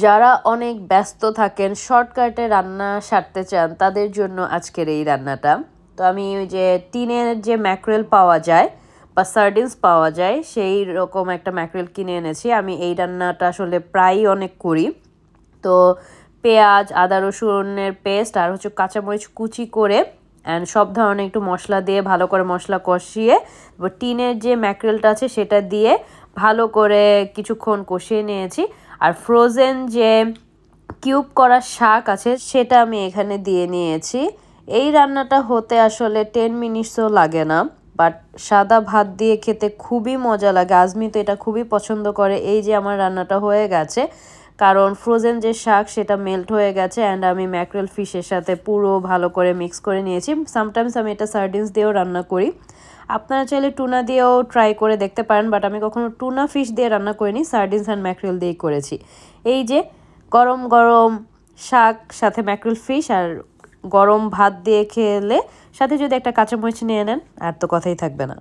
যারা অনেক ব্যস্ত থাকেন শর্টকাটে রান্না সারতে চান তাদের জন্য আজকের এই রান্নাটা। তো আমি ওই যে টিনের যে ম্যাকরেল পাওয়া যায় বা সার্ডিনস পাওয়া যায় সেই রকম একটা ম্যাকরেল কিনে এনেছি। আমি এই রান্নাটা আসলে প্রায়ই অনেক করি। তো পেঁয়াজ, আদা রসুনের পেস্ট আর হচ্ছে কাঁচামরিচ কুচি করে অ্যান্ড সব ধরনের একটু মশলা দিয়ে ভালো করে মশলা কষিয়ে টিনের যে ম্যাকরেলটা আছে সেটা দিয়ে ভালো করে কিছুক্ষণ কষিয়ে নিয়েছি। আর ফ্রোজেন যে কিউব করা শাক আছে সেটা আমি এখানে দিয়ে নিয়েছি। এই রান্নাটা হতে আসলে 10 মিনিটসও লাগে না, বাট সাদা ভাত দিয়ে খেতে খুবই মজা লাগে। আজমি তো এটা খুবই পছন্দ করে। এই যে আমার রান্নাটা হয়ে গেছে, কারণ ফ্রোজেন যে শাক সেটা মেল্ট হয়ে গেছে অ্যান্ড আমি ম্যাকরেল ফিশের সাথে পুরো ভালো করে মিক্স করে নিয়েছি। সামটাইমস আমি এটা সার্ডিনস দিয়েও রান্না করি। আপনারা চাইলে টুনা দিয়েও ট্রাই করে দেখতে পারেন, বাট আমি কখনো টুনা ফিশ দিয়ে রান্না করিনি, সার্ডিনস অ্যান্ড ম্যাকরেল দিয়েই করেছি। এই যে গরম গরম শাক সাথে ম্যাকরেল ফিশ আর গরম ভাত দিয়ে খেলে সাথে যদি একটা কাঁচামরিচ নিয়ে নেন আর তো কথাই থাকবে না।